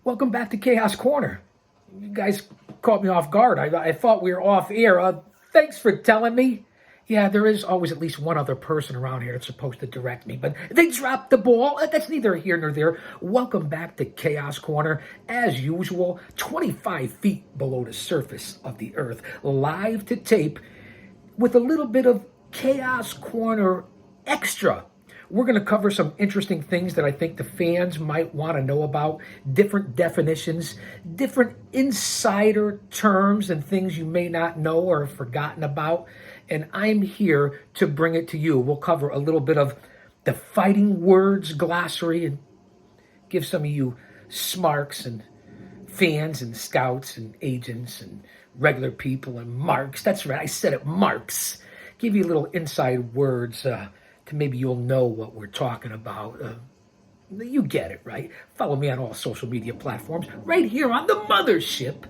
Welcome back to Chaos Corner. You guys caught me off guard. I thought we were off air. Thanks for telling me. Yeah, there is always at least one other person around here that's supposed to direct me, but they dropped the ball. That's neither here nor there. Welcome back to Chaos Corner. As usual, 25 feet below the surface of the earth, live to tape with a little bit of Chaos Corner extra. We're going to cover some interesting things that I think the fans might want to know about, different definitions, different insider terms and things you may not know or have forgotten about. And I'm here to bring it to you. We'll cover a little bit of the fighting words glossary and give some of you smarks and fans and scouts and agents and regular people and marks. That's right, I said it, marks. Give you a little inside words to maybe you'll know what we're talking about. You get it, right? Follow me on all social media platforms right here on the mothership,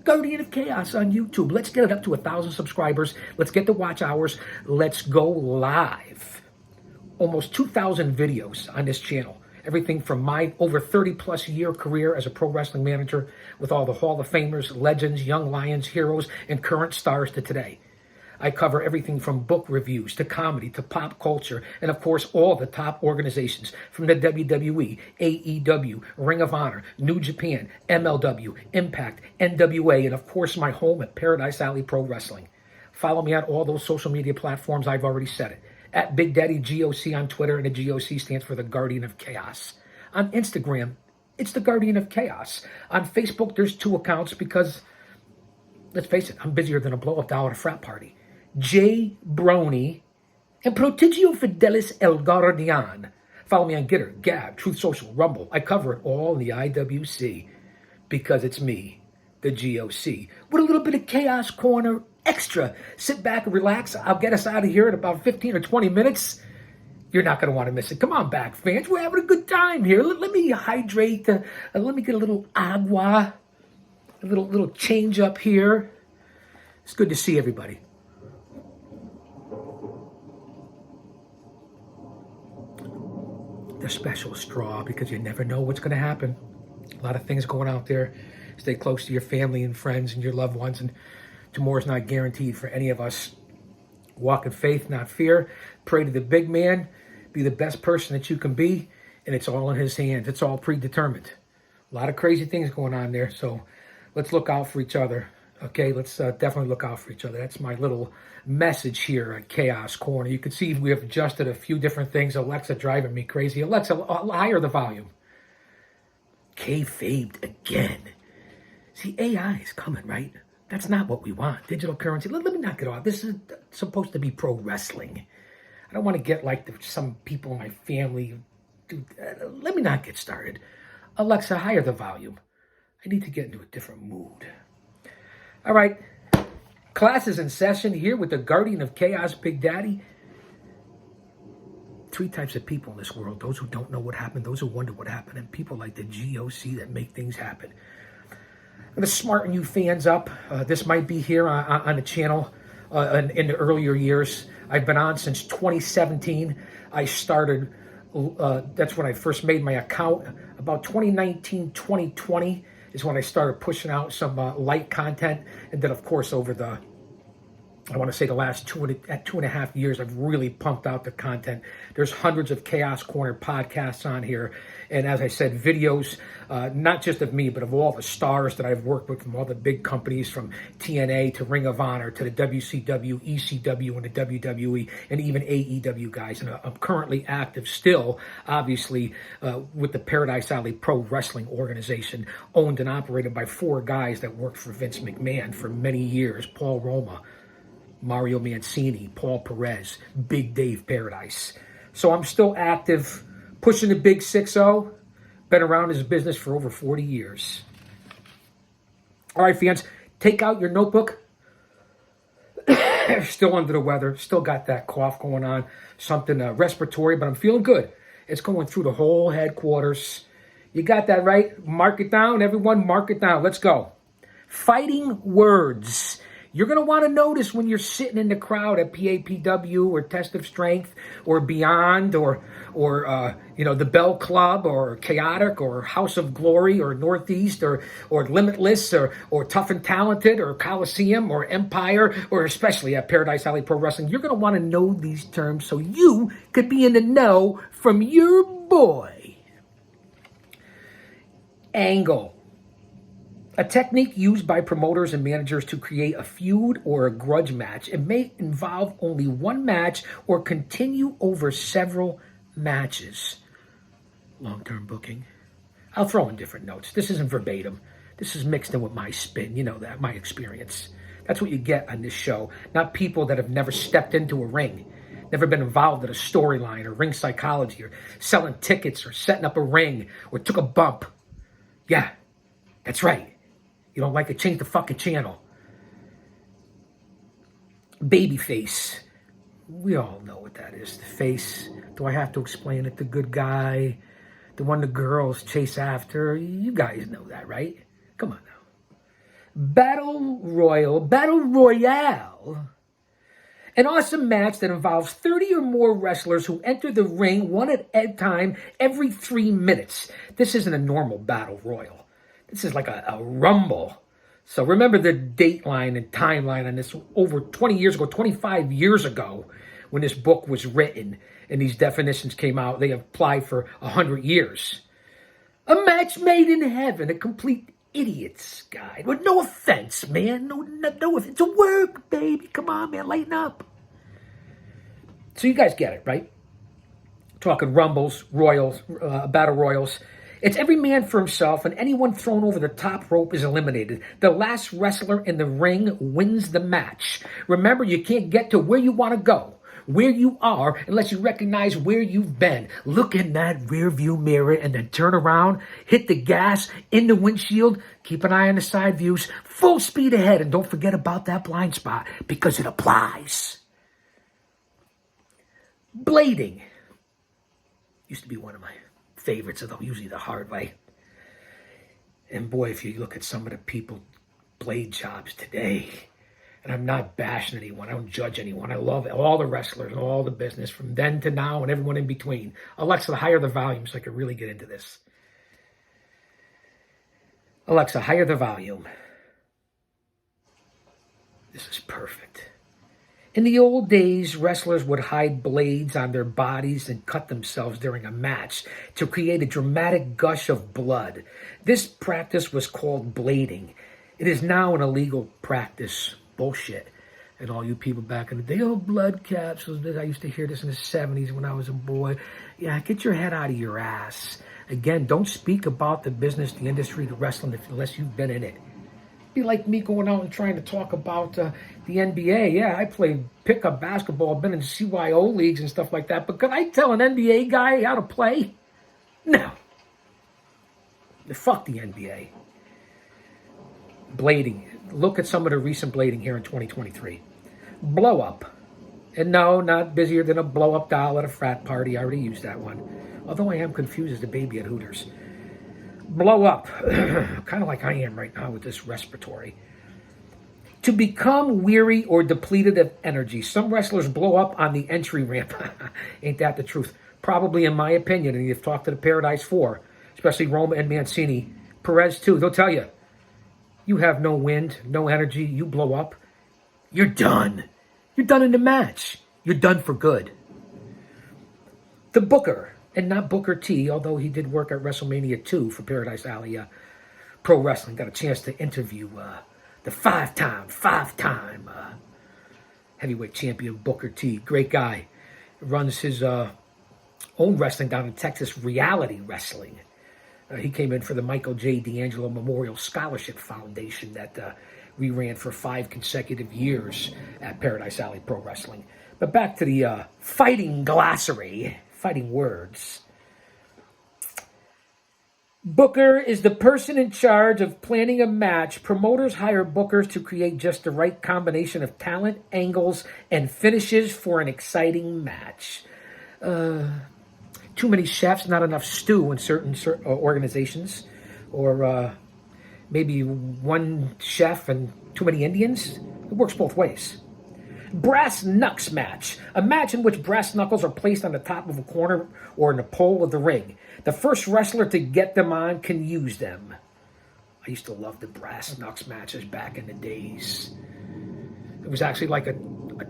Guardian of Chaos on YouTube. Let's get it up to 1,000 subscribers. Let's get the watch hours. Let's go live. Almost 2,000 videos on this channel. Everything from my over 30-plus year career as a pro wrestling manager with all the Hall of Famers, legends, young lions, heroes, and current stars to today. I cover everything from book reviews to comedy to pop culture and, of course, all the top organizations from the WWE, AEW, Ring of Honor, New Japan, MLW, Impact, NWA, and, of course, my home at Paradise Alley Pro Wrestling. Follow me on all those social media platforms. I've already said it. At Big Daddy GOC on Twitter, and the GOC stands for the Guardian of Chaos. On Instagram, it's the Guardian of Chaos. On Facebook, there's 2 accounts because, let's face it, I'm busier than a blow-up doll at a frat party. J. Brony, and Prodigio Fidelis El Guardian. Follow me on Gitter, Gab, Truth Social, Rumble. I cover it all in the IWC because it's me, the GOC, with a little bit of Chaos Corner extra. Sit back and relax. I'll get us out of here in about 15 or 20 minutes. You're not going to want to miss it. Come on back, fans. We're having a good time here. Let me hydrate. Let me get a little agua, a little change up here. It's good to see everybody. The special straw, because you never know what's going to happen. A lot of things going out there. Stay close to your family and friends and your loved ones, and tomorrow's not guaranteed for any of us. Walk in faith, not fear. Pray to the big man. Be the best person that you can be, and it's all in his hands. It's all predetermined. A lot of crazy things going on there, so let's look out for each other. Okay, let's definitely look out for each other. That's my little message here at Chaos Corner. You can see we have adjusted a few different things. Alexa driving me crazy. Alexa, higher the volume. Kayfabed again. See, AI is coming, right? That's not what we want. Digital currency. Let me not get off. This is supposed to be pro wrestling. I don't want to get like some people in my family. Dude, let me not get started. Alexa, higher the volume. I need to get into a different mood. All right, class is in session here with the Guardian of Chaos, Big Daddy. 3 types of people in this world: those who don't know what happened, those who wonder what happened, and people like the GOC that make things happen. I'm going to smarten you fans up. This might be here on the channel in the earlier years. I've been on since 2017. I started, that's when I first made my account. About 2019, 2020. Is when I started pushing out some light content. And then, of course, over the, I want to say the last 2.5 years, I've really pumped out the content. There's hundreds of Chaos Corner podcasts on here. And as I said, videos, not just of me, but of all the stars that I've worked with from all the big companies, from TNA to Ring of Honor to the WCW, ECW, and the WWE, and even AEW guys. And I'm currently active still, obviously, with the Paradise Alley Pro Wrestling Organization, owned and operated by 4 guys that worked for Vince McMahon for many years: Paul Roma, Mario Mancini, Paul Perez, Big Dave Paradise. So I'm still active, pushing the big 6-0. Been around this business for over 40 years. All right, fans, take out your notebook. Still under the weather. Still got that cough going on. Something respiratory, but I'm feeling good. It's going through the whole headquarters. You got that right? Mark it down, everyone. Mark it down. Let's go. Fighting words. You're going to want to notice when you're sitting in the crowd at PAPW or Test of Strength or Beyond or the Bell Club or Chaotic or House of Glory or Northeast or Limitless or Tough and Talented or Coliseum or Empire or especially at Paradise Alley Pro Wrestling. You're going to want to know these terms so you could be in the know from your boy. Angle. A technique used by promoters and managers to create a feud or a grudge match. It may involve only one match or continue over several matches. Long-term booking. I'll throw in different notes. This isn't verbatim. This is mixed in with my spin. You know that, my experience. That's what you get on this show. Not people that have never stepped into a ring, never been involved in a storyline or ring psychology or selling tickets or setting up a ring or took a bump. Yeah, that's right. You don't like it, change the fucking channel. Babyface. We all know what that is. The face. Do I have to explain it? The good guy. The one the girls chase after. You guys know that, right? Come on now. Battle Royale. An awesome match that involves 30 or more wrestlers who enter the ring one at a time every 3 minutes. This isn't a normal battle royal. This is like a rumble. So remember the dateline and timeline on this over 20 years ago, 25 years ago, when this book was written and these definitions came out. They applied for 100 years. A match made in heaven, a complete idiot's guide. With no offense, man. No, it's a work, baby. Come on, man, lighten up. So you guys get it, right? Talking rumbles, royals, battle royals. It's every man for himself, and anyone thrown over the top rope is eliminated. The last wrestler in the ring wins the match. Remember, you can't get to where you want to go, where you are, unless you recognize where you've been. Look in that rear view mirror and then turn around, hit the gas, in the windshield, keep an eye on the side views, full speed ahead, and don't forget about that blind spot, because it applies. Blading. Used to be one of my favorites, although usually the hard way. And boy, if you look at some of the people blade jobs today, and I'm not bashing anyone, I don't judge anyone. I love all the wrestlers and all the business from then to now and everyone in between. Alexa, higher the volume so I can really get into this. Alexa, higher the volume. This is perfect. In the old days, wrestlers would hide blades on their bodies and cut themselves during a match to create a dramatic gush of blood. This practice was called blading. It is now an illegal practice. Bullshit. And all you people back in the day, oh, blood capsules. I used to hear this in the 70s when I was a boy. Yeah, get your head out of your ass. Again, don't speak about the business, the industry, the wrestling unless you've been in it. Be like me going out and trying to talk about the NBA. Yeah, I played pickup basketball, been in CYO leagues and stuff like that. But could I tell an NBA guy how to play? No. Fuck the NBA. Blading. Look at some of the recent blading here in 2023. Blow up. And no, not busier than a blow up doll at a frat party. I already used that one. Although I am confused as the baby at Hooters. Blow up, kind of like I am right now with this respiratory. To become weary or depleted of energy. Some wrestlers blow up on the entry ramp. Ain't that the truth? Probably, in my opinion, and you've talked to the Paradise 4, especially Roma and Mancini, Perez too, they'll tell you, you have no wind, no energy, you blow up, you're done. You're done in the match. You're done for good. The Booker. And not Booker T, although he did work at WrestleMania 2 for Paradise Alley Pro Wrestling. Got a chance to interview the five-time heavyweight champion Booker T. Great guy. Runs his own wrestling down in Texas, Reality Wrestling. He came in for the Michael J. D'Angelo Memorial Scholarship Foundation that we ran for 5 consecutive years at Paradise Alley Pro Wrestling. But back to the fighting glossary. Fighting words. Booker is the person in charge of planning a match. Promoters hire bookers to create just the right combination of talent, angles, and finishes for an exciting match. Too many chefs, not enough stew in certain organizations. Or maybe one chef and too many Indians. It works both ways. Brass knucks match. A match in which brass knuckles are placed on the top of a corner or in the pole of the ring. The first wrestler to get them on can use them. I used to love the brass knucks matches back in the days. It was actually like a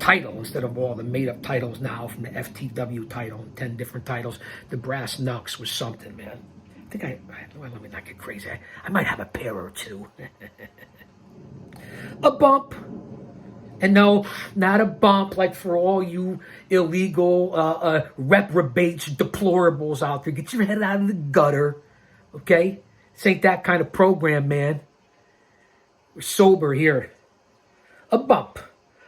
title instead of all the made-up titles now from the FTW title and 10 different titles. The brass knucks was something, man. I think well, let me not get crazy. I might have a pair or two. A bump. And no, not a bump like for all you illegal reprobates, deplorables out there. Get your head out of the gutter, okay? This ain't that kind of program, man. We're sober here. A bump.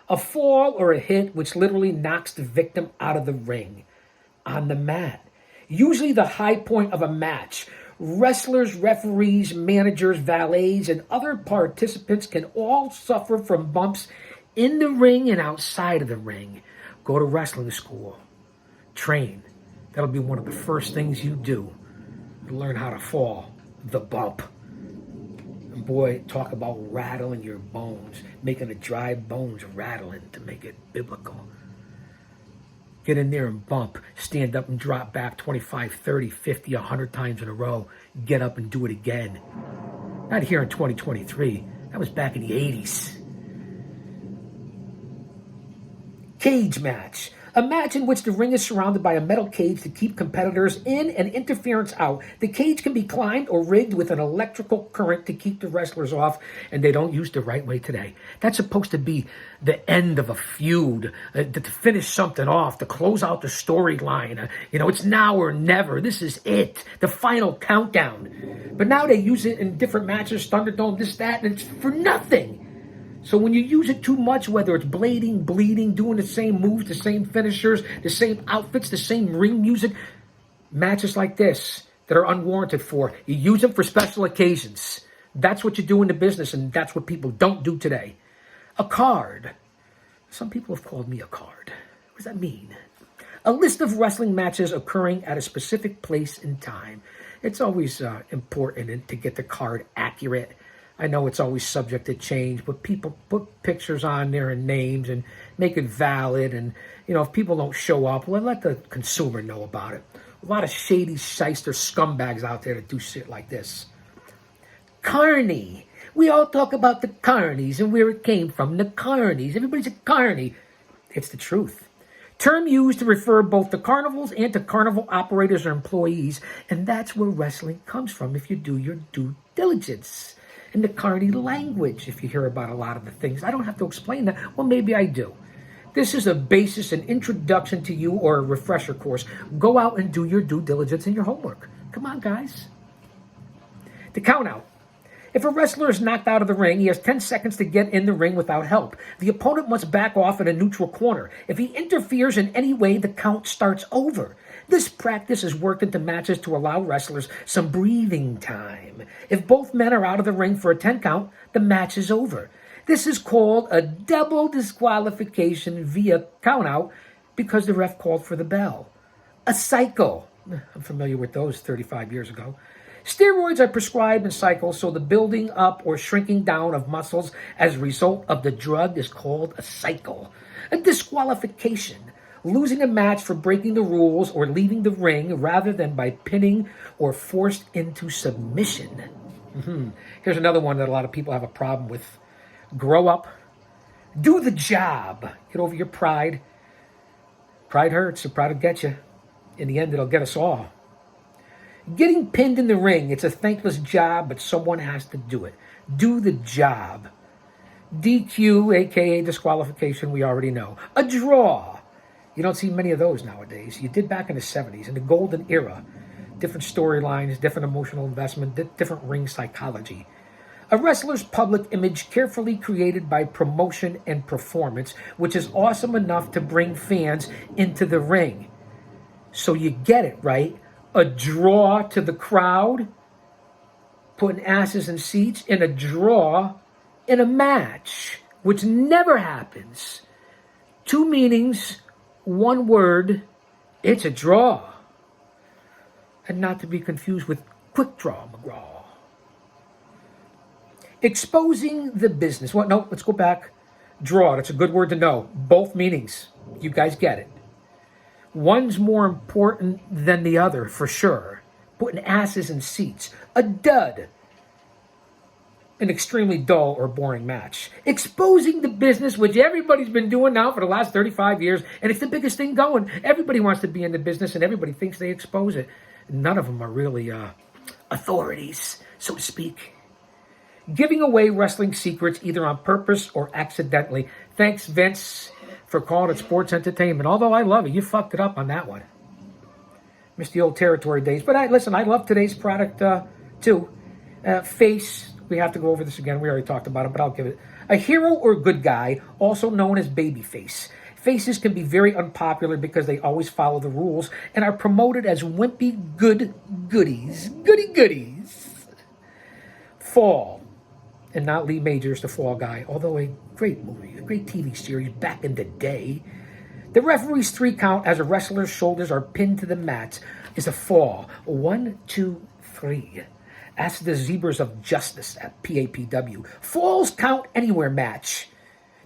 A fall or a hit which literally knocks the victim out of the ring on the mat. Usually the high point of a match. Wrestlers, referees, managers, valets, and other participants can all suffer from bumps in the ring and outside of the ring. Go to wrestling school. Train. That'll be one of the first things you do. Learn how to fall. The bump. And boy, talk about rattling your bones. Making the dry bones rattling to make it biblical. Get in there and bump. Stand up and drop back 25, 30, 50, 100 times in a row. Get up and do it again. Not here in 2023. That was back in the 80s. Cage match. A match in which the ring is surrounded by a metal cage to keep competitors in and interference out. The cage can be climbed or rigged with an electrical current to keep the wrestlers off, and they don't use the right way today. That's supposed to be the end of a feud, to finish something off, to close out the storyline. It's now or never. This is it, the final countdown. But now they use it in different matches, Thunderdome, this, that, and it's for nothing. So when you use it too much, whether it's blading, bleeding, doing the same moves, the same finishers, the same outfits, the same ring music, matches like this that are unwarranted for, you use them for special occasions. That's what you do in the business, and that's what people don't do today. A card. Some people have called me a card. What does that mean? A list of wrestling matches occurring at a specific place and time. It's always important to get the card accurate. I know it's always subject to change, but people put pictures on there and names and make it valid. And, if people don't show up, well, let the consumer know about it. A lot of shady shyster scumbags out there that do shit like this. Carney. We all talk about the carnies and where it came from. The carnies. Everybody's a carny. It's the truth. Term used to refer both to carnivals and to carnival operators or employees. And that's where wrestling comes from if you do your due diligence. In the carny language, if you hear about a lot of the things. I don't have to explain that. Well, maybe I do. This is a basis, an introduction to you, or a refresher course. Go out and do your due diligence and your homework. Come on, guys. The count out. If a wrestler is knocked out of the ring, he has 10 seconds to get in the ring without help. The opponent must back off in a neutral corner. If he interferes in any way, the count starts over. This practice is worked into matches to allow wrestlers some breathing time. If both men are out of the ring for a 10 count, the match is over. This is called a double disqualification via countout because the ref called for the bell. A cycle. I'm familiar with those 35 years ago. Steroids are prescribed in cycles, so the building up or shrinking down of muscles as a result of the drug is called a cycle. A disqualification. Losing a match for breaking the rules or leaving the ring rather than by pinning or forced into submission. Here's another one that a lot of people have a problem with. Grow up. Do the job. Get over your pride. Pride hurts, so pride will get you. In the end, it'll get us all. Getting pinned in the ring. It's a thankless job, but someone has to do it. Do the job. DQ, aka disqualification, we already know. A draw. You don't see many of those nowadays. You did back in the 70s, in the golden era. Different storylines, different emotional investment, different ring psychology. A wrestler's public image carefully created by promotion and performance, which is awesome enough to bring fans into the ring. So you get it, right? A draw to the crowd, putting asses in seats, and a draw in a match, which never happens. Two meanings, one word, it's a draw. And not to be confused with quick draw McGraw. Exposing the business. Well, no, let's go back. Draw, that's a good word to know. Both meanings. You guys get it. One's more important than the other, for sure. Putting asses in seats. A dud. An extremely dull or boring match. Exposing the business, which everybody's been doing now for the last 35 years, and it's the biggest thing going. Everybody wants to be in the business, and everybody thinks they expose it. None of them are really authorities, so to speak. Giving away wrestling secrets either on purpose or accidentally. Thanks, Vince, for calling it sports entertainment. Although I love it, you fucked it up on that one. Missed the old territory days. But I love today's product too. Face, we have to go over this again. We already talked about it, but I'll give it. A hero or good guy, also known as babyface. Faces can be very unpopular because they always follow the rules and are promoted as wimpy goodies. Goodies. Fall. And not Lee Majors, The Fall Guy, although a great movie, a great TV series back in the day. The referee's 3 count as a wrestler's shoulders are pinned to the mat is a fall. 1, 2, 3. Ask the Zebras of Justice at PAPW. Falls count anywhere match.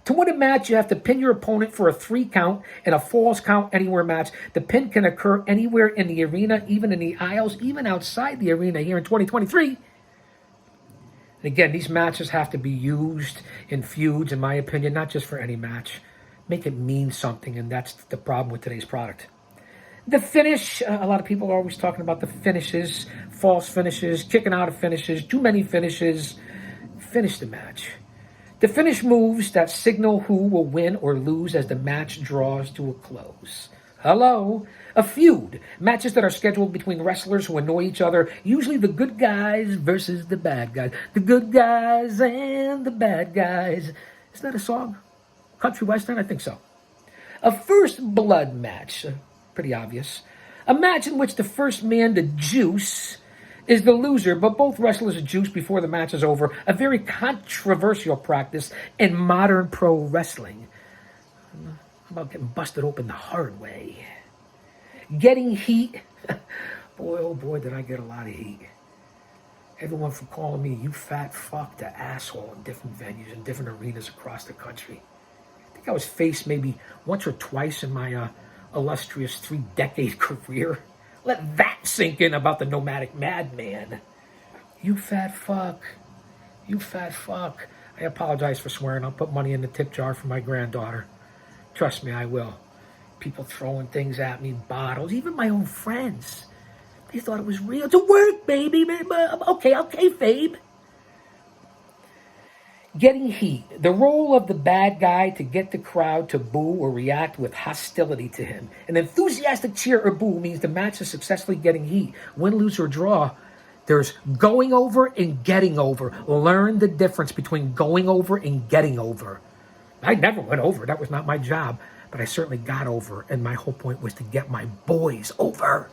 To win a match, you have to pin your opponent for a 3 count and a falls count anywhere match. The pin can occur anywhere in the arena, even in the aisles, even outside the arena here in 2023. And again, these matches have to be used in feuds, in my opinion, not just for any match. Make it mean something, and that's the problem with today's product. The finish, a lot of people are always talking about the finishes, false finishes, kicking out of finishes, too many finishes. Finish the match. The finish moves that signal who will win or lose as the match draws to a close. Hello. A feud. Matches that are scheduled between wrestlers who annoy each other. Usually the good guys versus the bad guys. The good guys and the bad guys. Isn't that a song? Country Western? I think so. A first blood match. Pretty obvious. A match in which the first man to juice is the loser, but both wrestlers juice before the match is over. A very controversial practice in modern pro wrestling. How about getting busted open the hard way? Getting heat. Boy, oh boy, did I get a lot of heat. Everyone from calling me, you fat fuck, to asshole in different venues and different arenas across the country. I think I was faced maybe once or twice in my illustrious 3-decade career. Let that sink in about the nomadic madman. You fat fuck. You fat fuck. I apologize for swearing. I'll put money in the tip jar for my granddaughter. Trust me, I will. People throwing things at me, bottles, even my own friends. They thought it was real. It's a work, baby. Okay, Fabe. Getting heat. The role of the bad guy to get the crowd to boo or react with hostility to him. An enthusiastic cheer or boo means the match is successfully getting heat. Win, lose, or draw. There's going over and getting over. Learn the difference between going over and getting over. I never went over. That was not my job. But I certainly got over, and my whole point was to get my boys over.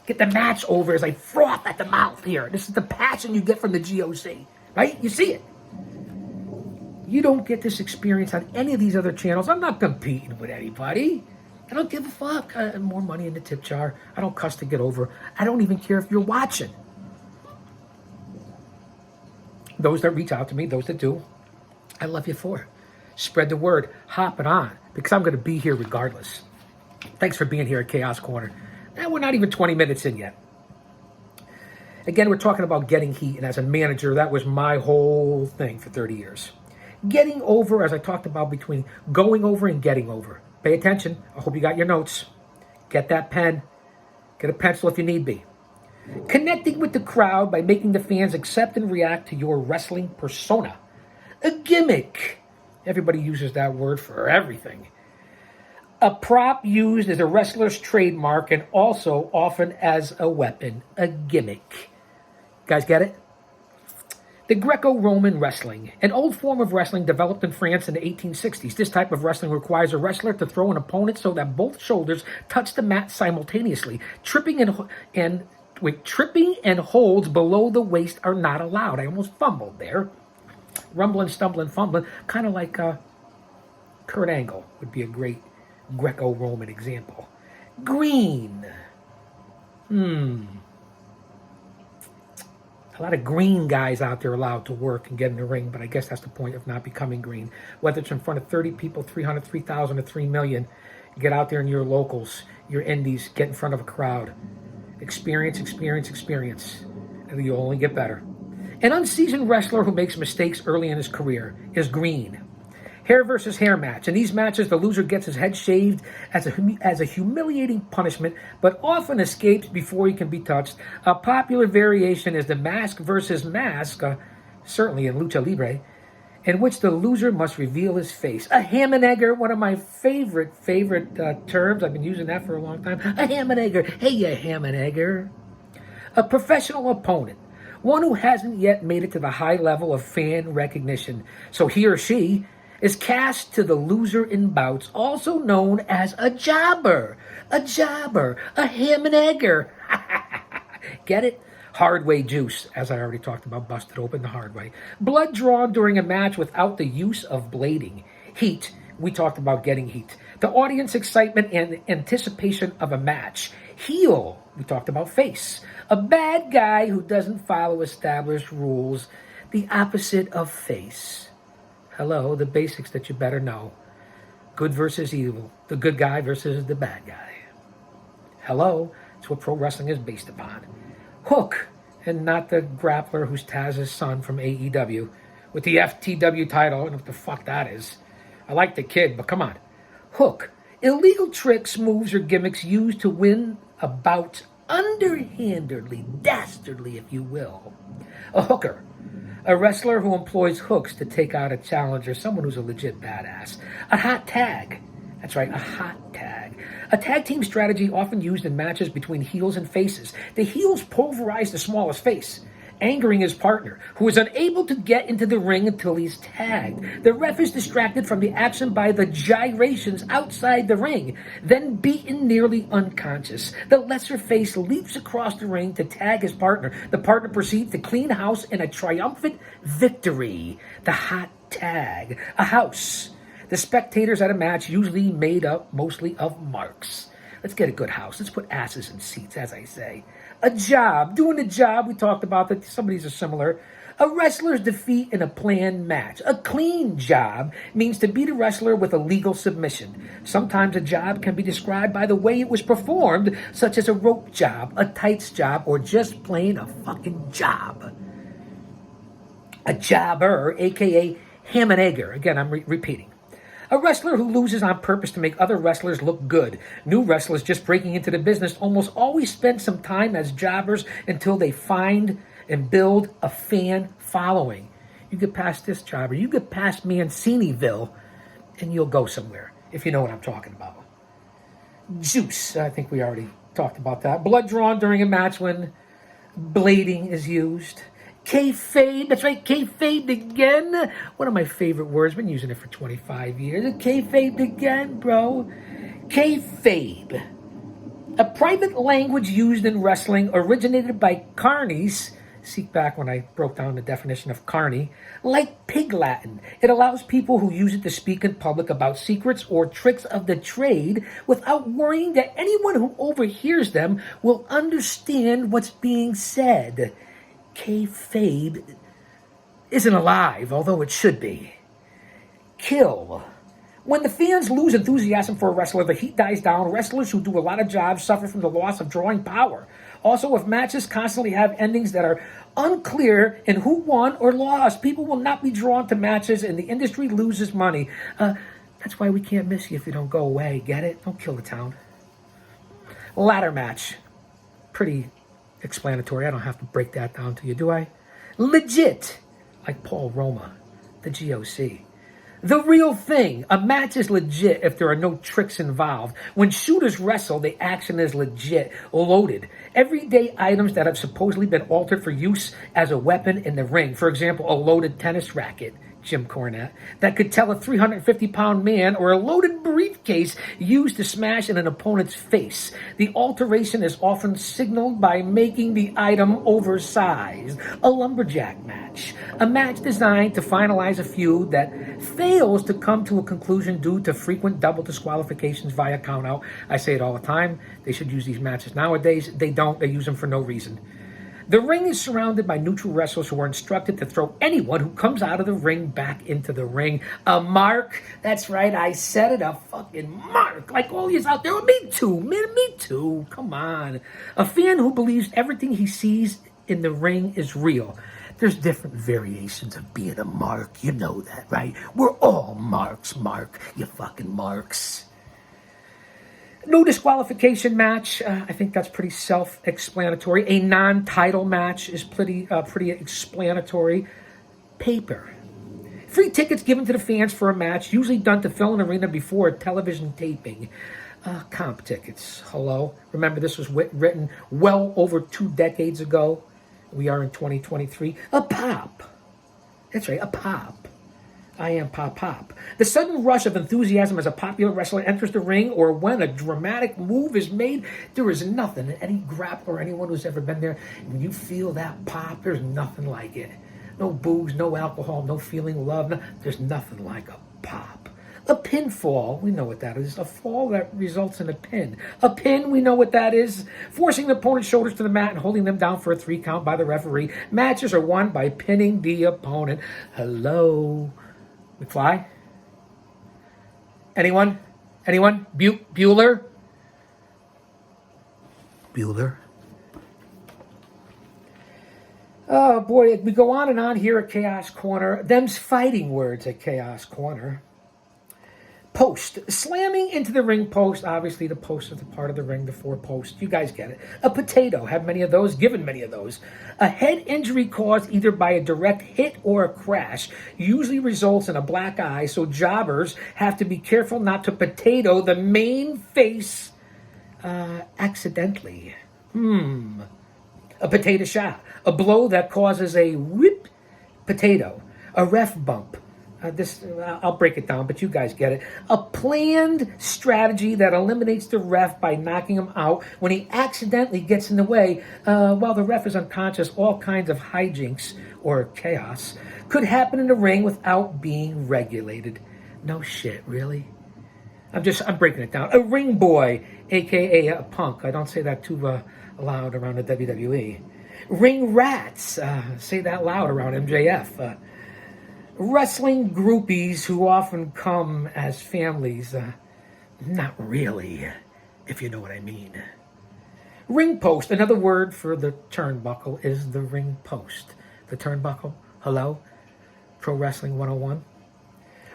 Get the match over as I froth at the mouth here. This is the passion you get from the GOC, right? You see it. You don't get this experience on any of these other channels. I'm not competing with anybody. I don't give a fuck. More money in the tip jar. I don't cuss to get over. I don't even care if you're watching. Those that reach out to me, those that do, I love you for it. Spread the word. Hop it on. Because I'm going to be here regardless. Thanks for being here at Chaos Corner. Now, we're not even 20 minutes in yet. Again, we're talking about getting heat. And as a manager, that was my whole thing for 30 years. Getting over, as I talked about, between going over and getting over. Pay attention. I hope you got your notes. Get that pen. Get a pencil if you need be. Connecting with the crowd by making the fans accept and react to your wrestling persona. A gimmick. Everybody uses that word for everything. A prop used as a wrestler's trademark and also often as a weapon. A gimmick. Guys get it? The Greco-Roman wrestling, an old form of wrestling developed in France in the 1860s. This type of wrestling requires a wrestler to throw an opponent so that both shoulders touch the mat simultaneously. Tripping and holds below the waist are not allowed. I almost fumbled there. Rumbling, stumbling, fumbling, kind of like Kurt Angle would be a great Greco-Roman example. Green. I A lot of green guys out there allowed to work and get in the ring, but I guess that's the point of not becoming green. Whether it's in front of 30 people, 300, 3,000, or 3 million, get out there in your locals, your indies, get in front of a crowd. Experience, experience, experience. And you'll only get better. An unseasoned wrestler who makes mistakes early in his career is green. Hair versus hair match. In these matches, the loser gets his head shaved as a humiliating punishment, but often escapes before he can be touched. A popular variation is the mask versus mask, certainly in Lucha Libre, in which the loser must reveal his face. A ham and egger, one of my favorite terms. I've been using that for a long time. A ham and egger. Hey, you ham and egger. A professional opponent. One who hasn't yet made it to the high level of fan recognition. So he or she is cast to the loser in bouts, also known as a jobber. A jobber. A ham and egger. Get it? Hard way juice, as I already talked about, busted open the hard way. Blood drawn during a match without the use of blading. Heat. We talked about getting heat. The audience excitement and anticipation of a match. Heel. We talked about face. A bad guy who doesn't follow established rules. The opposite of face. Hello, the basics that you better know. Good versus evil. The good guy versus the bad guy. Hello, it's what pro wrestling is based upon. Hook, and not the grappler who's Taz's son from AEW with the FTW title. I don't know what the fuck that is. I like the kid, but come on. Hook, illegal tricks, moves, or gimmicks used to win a bout underhandedly, dastardly, if you will. A hooker, a wrestler who employs hooks to take out a challenger, someone who's a legit badass. A hot tag. That's right, a hot tag. A tag team strategy often used in matches between heels and faces. The heels pulverize the smallest face, angering his partner, who is unable to get into the ring until he's tagged. The ref is distracted from the action by the gyrations outside the ring, then beaten nearly unconscious. The lesser face leaps across the ring to tag his partner. The partner proceeds to clean house in a triumphant victory. The hot tag. A house. The spectators at a match usually made up mostly of marks. Let's get a good house. Let's put asses in seats, as I say. A job. Doing a job. We talked about that. Some of these are similar. A wrestler's defeat in a planned match. A clean job means to beat a wrestler with a legal submission. Sometimes a job can be described by the way it was performed, such as a rope job, a tights job, or just plain a fucking job. A jobber, a.k.a. ham and egger. Again, I'm repeating. A wrestler who loses on purpose to make other wrestlers look good. New wrestlers just breaking into the business almost always spend some time as jobbers until they find and build a fan following. You get past this jobber, you get past Manciniville, and you'll go somewhere, if you know what I'm talking about. Juice, I think we already talked about that. Blood drawn during a match when blading is used. Kayfabe, that's right, kayfabe again. One of my favorite words, been using it for 25 years. Kayfabe again, bro. Kayfabe. A private language used in wrestling originated by carnies. Seek back when I broke down the definition of carny. Like pig Latin. It allows people who use it to speak in public about secrets or tricks of the trade without worrying that anyone who overhears them will understand what's being said. Kayfabe isn't alive, although it should be. Kill. When the fans lose enthusiasm for a wrestler, the heat dies down. Wrestlers who do a lot of jobs suffer from the loss of drawing power. Also, if matches constantly have endings that are unclear in who won or lost, people will not be drawn to matches and the industry loses money. That's why we can't miss you if you don't go away. Get it? Don't kill the town. Ladder match. Pretty explanatory. I don't have to break that down to you, do I? Legit, like Paul Roma, the GOC. The real thing. A match is legit if there are no tricks involved. When shooters wrestle, the action is legit, loaded. Everyday items that have supposedly been altered for use as a weapon in the ring. For example, a loaded tennis racket, Jim Cornette, that could tell a 350-pound man, or a loaded briefcase used to smash in an opponent's face. The alteration is often signaled by making the item oversized. A lumberjack match. A match designed to finalize a feud that fails to come to a conclusion due to frequent double disqualifications via countout. I say it all the time. They should use these matches nowadays. They don't. They use them for no reason. The ring is surrounded by neutral wrestlers who are instructed to throw anyone who comes out of the ring back into the ring. A mark. That's right, I said it, a fucking mark. Like all yous out there. Me too, man, me too. Come on. A fan who believes everything he sees in the ring is real. There's different variations of being a mark. You know that, right? We're all marks, Mark. You fucking marks. No disqualification match. I think that's pretty self-explanatory. A non-title match is pretty explanatory. Paper. Free tickets given to the fans for a match, usually done to fill an arena before a television taping. Comp tickets. Hello. Remember, this was written well over 2 decades ago. We are in 2023. A pop. That's right, a pop. I am pop. The sudden rush of enthusiasm as a popular wrestler enters the ring or when a dramatic move is made, there is nothing. Any grappler or anyone who's ever been there, when you feel that pop, there's nothing like it. No booze, no alcohol, no feeling love. There's nothing like a pop. A pinfall, we know what that is. A fall that results in a pin. A pin, we know what that is. Forcing the opponent's shoulders to the mat and holding them down for a 3 count by the referee. Matches are won by pinning the opponent. Hello. McFly? Anyone? Bueller? Oh boy, we go on and on here at Chaos Corner. Them's fighting words at Chaos Corner. Post. Slamming into the ring post. Obviously, the post is the part of the ring, the 4 posts. You guys get it. A potato. Have many of those. Given many of those. A head injury caused either by a direct hit or a crash usually results in a black eye, so jobbers have to be careful not to potato the main face accidentally. A potato shot. A blow that causes a whip potato. A ref bump. I'll break it down, but you guys get it. A planned strategy that eliminates the ref by knocking him out when he accidentally gets in the way while the ref is unconscious. All kinds of hijinks or chaos could happen in the ring without being regulated. No shit, really? I'm breaking it down. A ring boy, a.k.a. a punk. I don't say that too loud around the WWE. Ring rats. Say that loud around MJF. Wrestling groupies who often come as families. Not really, if you know what I mean. Ring post. Another word for the turnbuckle is the ring post. The turnbuckle. Hello? Pro Wrestling 101.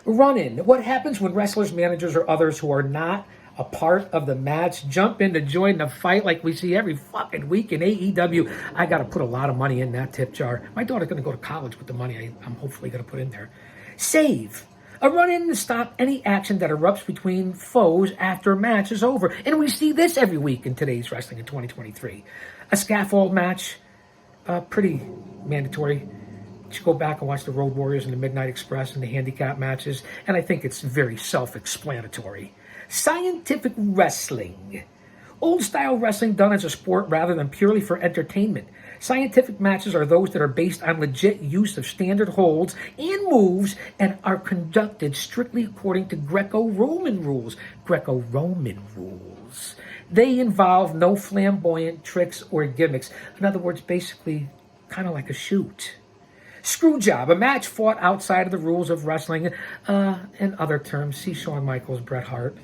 Run-in. What happens when wrestlers, managers, or others who are not a part of the match jump in to join the fight like we see every fucking week in AEW? I got to put a lot of money in that tip jar. My daughter's going to go to college with the money I'm hopefully going to put in there. Save. A run-in to stop any action that erupts between foes after a match is over. And we see this every week in today's wrestling in 2023. A scaffold match, pretty mandatory. You should go back and watch the Road Warriors and the Midnight Express and the handicap matches, and I think it's very self-explanatory. Scientific wrestling. Old-style wrestling done as a sport rather than purely for entertainment. Scientific matches are those that are based on legit use of standard holds and moves and are conducted strictly according to Greco-Roman rules. They involve no flamboyant tricks or gimmicks. In other words, basically kind of like a shoot. Screwjob, a match fought outside of the rules of wrestling. In other terms, see Shawn Michaels, Bret Hart.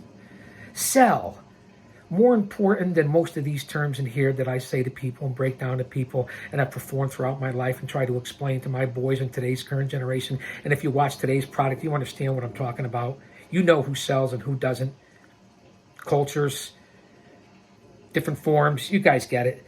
Sell. More important than most of these terms in here that I say to people and break down to people and I've performed throughout my life and try to explain to my boys in today's current generation. And if you watch today's product, you understand what I'm talking about. You know who sells and who doesn't. Cultures, different forms, you guys get it.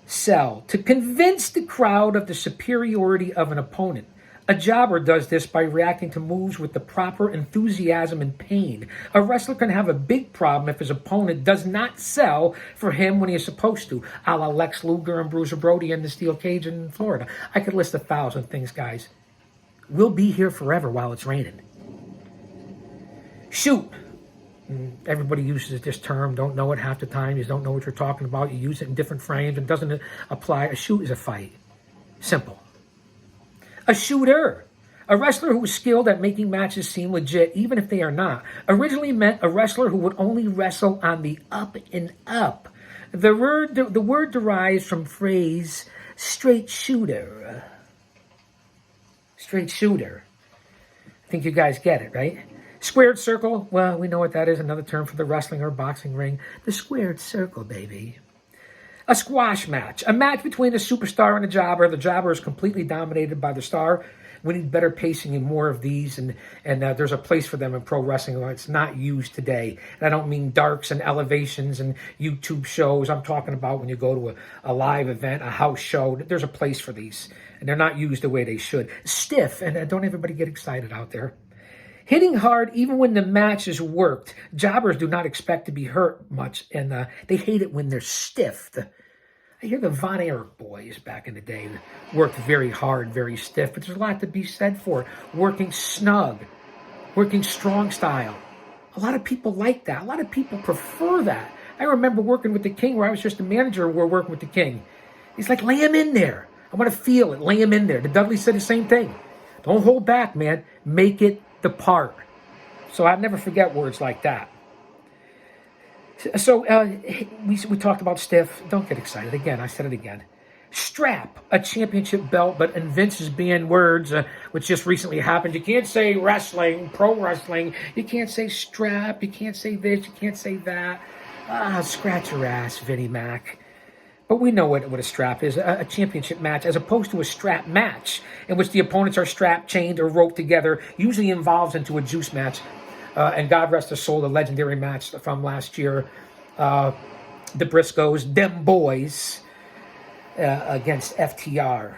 Sell. To convince the crowd of the superiority of an opponent. A jobber does this by reacting to moves with the proper enthusiasm and pain. A wrestler can have a big problem if his opponent does not sell for him when he is supposed to, a la Lex Luger and Bruiser Brody in the steel cage in Florida. I could list 1,000 things, guys. We'll be here forever while it's raining. Shoot. Everybody uses this term, don't know it half the time. You don't know what you're talking about. You use it in different frames and doesn't apply. A shoot is a fight. Simple. A shooter. A wrestler who is skilled at making matches seem legit, even if they are not. Originally meant a wrestler who would only wrestle on the up and up. The word derives from phrase straight shooter. Straight shooter. I think you guys get it, right? Squared circle, well, we know what that is. Another term for the wrestling or boxing ring. The squared circle, baby. A squash match. A match between a superstar and a jobber. The jobber is completely dominated by the star. We need better pacing and more of these, and there's a place for them in pro wrestling. It's not used today. And I don't mean darks and elevations and YouTube shows. I'm talking about when you go to a live event, a house show. There's a place for these, and they're not used the way they should. Stiff, and don't everybody get excited out there. Hitting hard even when the match is worked. Jobbers do not expect to be hurt much, and they hate it when they're stiff. I hear the Von Erich boys back in the day worked very hard, very stiff, but there's a lot to be said for working snug, working strong style. A lot of people like that. A lot of people prefer that. I remember working with the King where I was just a manager and we were working with the King. He's like, lay him in there. I want to feel it. Lay him in there. The Dudley said the same thing. Don't hold back, man. Make it the part. So I'll never forget words like that. So we talked about stiff. Don't get excited. Again, I said it again. Strap, a championship belt, but in Vince's being words, which just recently happened. You can't say wrestling, pro wrestling. You can't say strap. You can't say this. You can't say that. Scratch your ass, Vinnie Mac. But we know what a strap is, a championship match, as opposed to a strap match, in which the opponents are strapped, chained, or roped together, usually involves into a juice match. And God rest their soul, the legendary match from last year, the Briscoes, them boys, against FTR.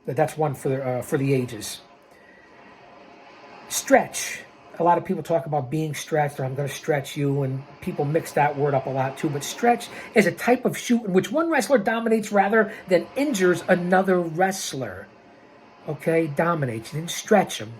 That's one for the ages. Stretch. A lot of people talk about being stretched, or I'm going to stretch you, and people mix that word up a lot too. But stretch is a type of shoot in which one wrestler dominates rather than injures another wrestler. Okay, dominates. You didn't stretch them.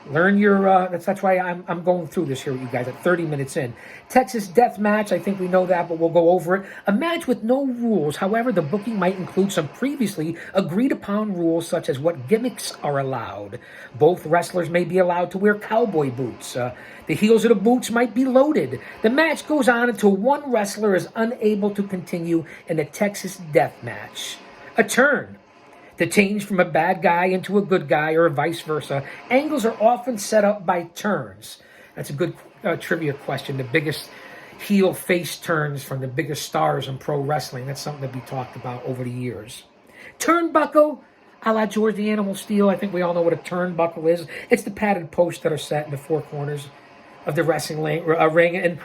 Learn your, that's why I'm going through this here with you guys at 30 minutes in. Texas Death Match, I think we know that, but we'll go over it. A match with no rules. However, the booking might include some previously agreed upon rules, such as what gimmicks are allowed. Both wrestlers may be allowed to wear cowboy boots. The heels of the boots might be loaded. The match goes on until one wrestler is unable to continue in a Texas Death Match. A turn. To change from a bad guy into a good guy, or vice versa. Angles are often set up by turns. That's a good trivia question. The biggest heel face turns from the biggest stars in pro wrestling. That's something to be talked about over the years. Turnbuckle, a la George the Animal Steel. I think we all know what a turnbuckle is. It's the padded posts that are set in the four corners of the wrestling ring, and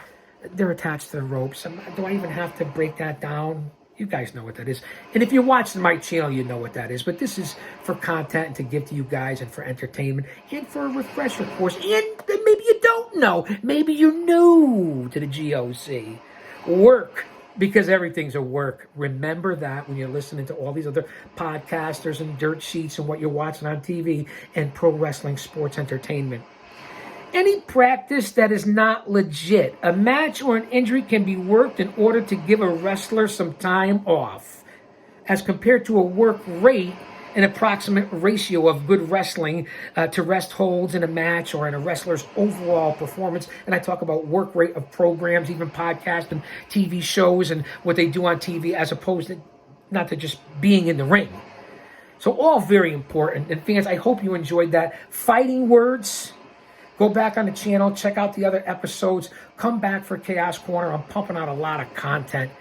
they're attached to the ropes. Do I even have to break that down? You guys know what that is. And if you're watching my channel, you know what that is. But this is for content and to give to you guys, and for entertainment, and for a refresher course. And maybe you don't know. Maybe you're new to the GOC. Work, because everything's a work. Remember that when you're listening to all these other podcasters and dirt sheets and what you're watching on TV and pro wrestling sports entertainment. Any practice that is not legit. A match or an injury can be worked in order to give a wrestler some time off, as compared to a work rate, an approximate ratio of good wrestling to rest holds in a match or in a wrestler's overall performance. And I talk about work rate of programs, even podcasts and TV shows, and what they do on TV, as opposed to not to just being in the ring. So all very important. And fans, I hope you enjoyed that. Fighting words. Go back on the channel, check out the other episodes, come back for Chaos Corner. I'm pumping out a lot of content.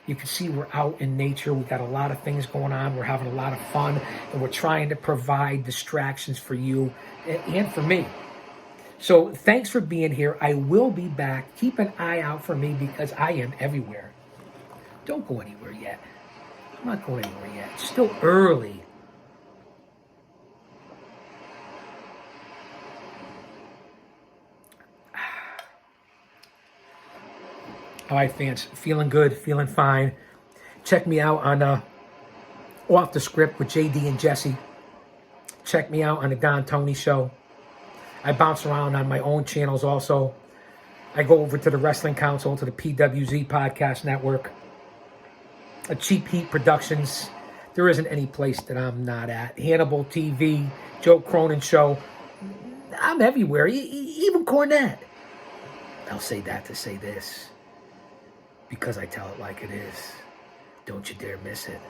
You can see we're out in nature. We got a lot of things going on. We're having a lot of fun, and we're trying to provide distractions for you and for me. So thanks for being here. I will be back. Keep an eye out for me, because I am everywhere. Don't go anywhere yet. I'm not going anywhere yet. It's still early. All right, fans, feeling good, feeling fine. Check me out on Off the Script with JD and Jesse. Check me out on the Don Tony Show. I bounce around on my own channels also. I go over to the Wrestling Council, to the PWZ Podcast Network, Cheap Heat Productions. There isn't any place that I'm not at. Hannibal TV, Joe Cronin Show. I'm everywhere, even Cornette. I'll say that to say this, because I tell it like it is. Don't you dare miss it.